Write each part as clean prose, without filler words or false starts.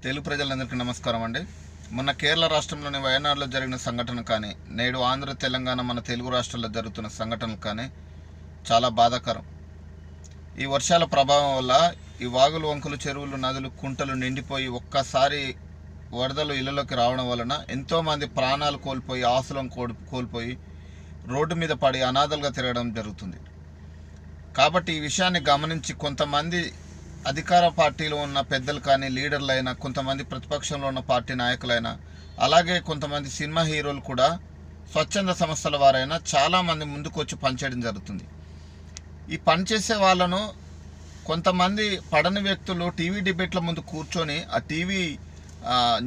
తెలుగు ప్రజలందరికీ నమస్కారం అండి. మొన్న కేరళ రాష్ట్రంలోని వయనాడులో జరిగిన సంఘటన కానీ, నేడు ఆంధ్ర తెలంగాణ మన తెలుగు రాష్ట్రాల్లో జరుగుతున్న సంఘటనలు కానీ చాలా బాధాకరం. ఈ వర్షాల ప్రభావం వల్ల ఈ వాగులు, వంకులు, చెరువులు, నదులు, కుంటలు నిండిపోయి ఒక్కసారి వరదలు ఇళ్లలోకి రావడం వలన ఎంతోమంది ప్రాణాలు కోల్పోయి, ఆస్తులను కోల్పోయి రోడ్డు మీద పడి అనాథలుగా తిరగడం జరుగుతుంది. కాబట్టి ఈ విషయాన్ని గమనించి కొంతమంది అధికార పార్టీలో ఉన్న పెద్దలు కానీ, లీడర్లైనా, కొంతమంది ప్రతిపక్షంలో ఉన్న పార్టీ నాయకులైనా, అలాగే కొంతమంది సినిమా హీరోలు కూడా, స్వచ్ఛంద సంస్థల వారైనా చాలామంది ముందుకు వచ్చి పనిచేయడం జరుగుతుంది. ఈ పనిచేసే వాళ్ళను కొంతమంది పడని వ్యక్తులు టీవీ డిబేట్ల ముందు కూర్చొని ఆ టీవీ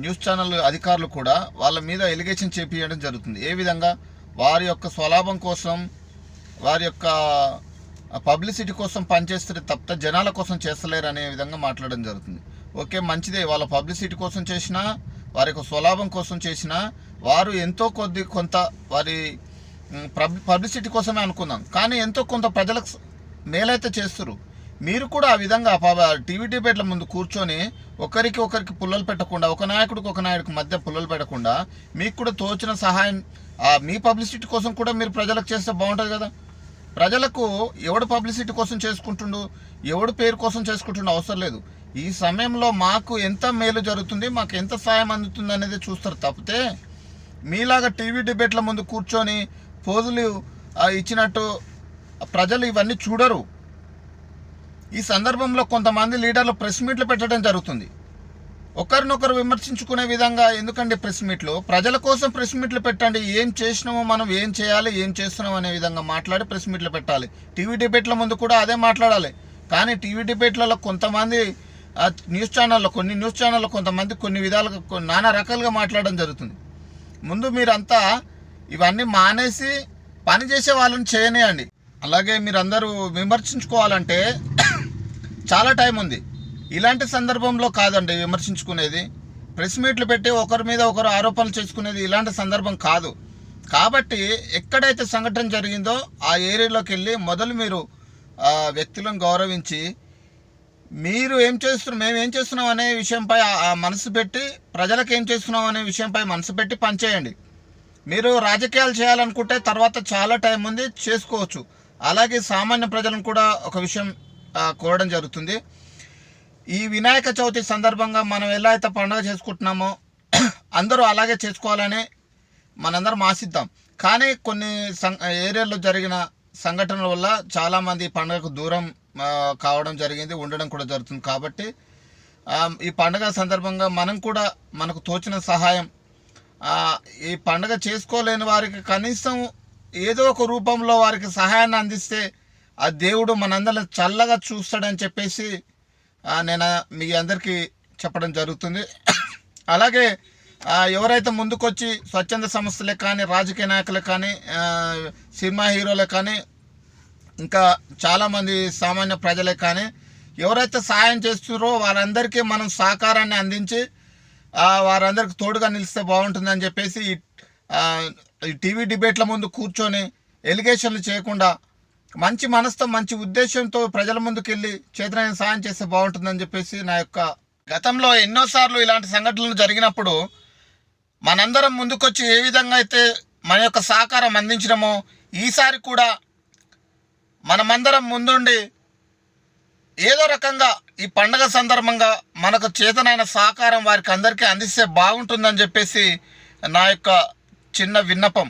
న్యూస్ ఛానల్ అధికారులు కూడా వాళ్ళ మీద ఎలిగేషన్ చేపించడం జరుగుతుంది. ఏ విధంగా వారి యొక్క స్వలాభం కోసం, వారి యొక్క పబ్లిసిటీ కోసం పనిచేస్తే తప్ప జనాల కోసం చేస్తలేరు అనే విధంగా మాట్లాడడం జరుగుతుంది. ఓకే, మంచిదే, వాళ్ళ పబ్లిసిటీ కోసం చేసినా, వారి యొక్క స్వలాభం కోసం చేసినా, వారు ఎంతో కొంత వారి పబ్లిసిటీ కోసమే అనుకుందాం, కానీ ఎంతో కొంత ప్రజలకు మేలైతే చేస్తారు. మీరు కూడా ఆ విధంగా టీవీ డిబేట్ల ముందు కూర్చొని ఒకరికి పుల్లలు పెట్టకుండా, ఒక నాయకుడికి మధ్య పుల్లలు పెట్టకుండా, మీకు కూడా తోచిన సహాయం మీ పబ్లిసిటీ కోసం కూడా మీరు ప్రజలకు చేస్తే బాగుంటుంది కదా. ప్రజలకు ఎవడు పబ్లిసిటీ కోసం చేసుకుంటుండు, ఎవడు పేరు కోసం చేసుకుంటుండో అవసరం లేదు. ఈ సమయంలో మాకు ఎంత మేలు జరుగుతుంది, మాకు ఎంత సాయం అందుతుంది అనేది చూస్తారు తప్పితే మీలాగా టీవీ డిబేట్ల ముందు కూర్చొని పోజులు ఇచ్చినట్టు ప్రజలు ఇవన్నీ చూడరు. ఈ సందర్భంలో కొంతమంది లీడర్లు ప్రెస్ మీట్లు పెట్టడం జరుగుతుంది. ఒకరినొకరు విమర్శించుకునే విధంగా ఎందుకండి ప్రెస్ మీట్లు? ప్రజల కోసం ప్రెస్ మీట్లు పెట్టండి. ఏం చేసినామో, మనం ఏం చేయాలి, ఏం చేస్తున్నాం అనే విధంగా మాట్లాడి ప్రెస్ మీట్లు పెట్టాలి. టీవీ డిబేట్ల ముందు కూడా అదే మాట్లాడాలి. కానీ టీవీ డిబేట్లలో కొంతమంది కొన్ని న్యూస్ ఛానల్లో కొంతమంది కొన్ని విధాలుగా నానా రకాలుగా మాట్లాడడం జరుగుతుంది. ముందు మీరంతా ఇవన్నీ మానేసి పని చేసే వాళ్ళని చేయనియండి. అలాగే మీరందరూ విమర్శించుకోవాలంటే చాలా టైం ఉంది. ఇలాంటి సందర్భంలో కాదండి విమర్శించుకునేది. ప్రెస్ మీట్లు పెట్టి ఒకరి మీద ఒకరు ఆరోపణలు చేసుకునేది ఇలాంటి సందర్భం కాదు. కాబట్టి ఎక్కడైతే సంఘటన జరిగిందో ఆ ఏరియాలోకి వెళ్ళి మొదలు మీరు వ్యక్తులను గౌరవించి, మీరు ఏం చేస్తున్నాం, మేము ఏం చేస్తున్నాం అనే విషయంపై మనసు పెట్టి, ప్రజలకు ఏం చేస్తున్నాం అనే విషయంపై మనసు పెట్టి పనిచేయండి. మీరు రాజకీయాలు చేయాలనుకుంటే తర్వాత చాలా టైం ఉంది, చేసుకోవచ్చు. అలాగే సామాన్య ప్రజలను కూడా ఒక విషయం కోరడం జరుగుతుంది. ఈ వినాయక చవితి సందర్భంగా మనం ఎలా అయితే పండుగ చేసుకుంటున్నామో అందరూ అలాగే చేసుకోవాలని మనందరం ఆశిద్దాం. కానీ కొన్ని ఏరియాల్లో జరిగిన సంఘటనల వల్ల చాలామంది ఈ పండుగకు దూరం కావడం జరిగింది, ఉండడం కూడా జరుగుతుంది. కాబట్టి ఈ పండుగ సందర్భంగా మనం కూడా మనకు తోచిన సహాయం, ఈ పండుగ చేసుకోలేని వారికి కనీసం ఏదో ఒక రూపంలో వారికి సహాయాన్ని అందిస్తే ఆ దేవుడు మనందరిని చల్లగా చూస్తాడని చెప్పేసి నేను మీ అందరికీ చెప్పడం జరుగుతుంది. అలాగే ఎవరైతే ముందుకొచ్చి స్వచ్ఛంద సంస్థలే కానీ, రాజకీయ నాయకులే కానీ, సినిమా హీరోలే కానీ, ఇంకా చాలామంది సామాన్య ప్రజలే కానీ ఎవరైతే సహాయం చేస్తున్నారో వారందరికీ మనం సహకారాన్ని అందించి వారందరికీ తోడుగా నిలిస్తే బాగుంటుందని చెప్పేసి ఈ టీవీ డిబేట్ల ముందు కూర్చొని ఎలిగేషన్లు చేయకుండా మంచి మనసుతో, మంచి ఉద్దేశంతో ప్రజల ముందుకు వెళ్ళి చేతనైన సాయం చేస్తే బాగుంటుందని చెప్పేసి నా యొక్క. గతంలో ఎన్నోసార్లు ఇలాంటి సంఘటనలు జరిగినప్పుడు మనందరం ముందుకొచ్చి ఏ విధంగా అయితే మన యొక్క సహకారం అందించినామో ఈసారి కూడా మనమందరం ముందుండి ఏదో రకంగా ఈ పండగ సందర్భంగా మనకు చేతనైన సహకారం వారికి అందరికీ అందిస్తే బాగుంటుందని చెప్పేసి నా యొక్క చిన్న విన్నపం.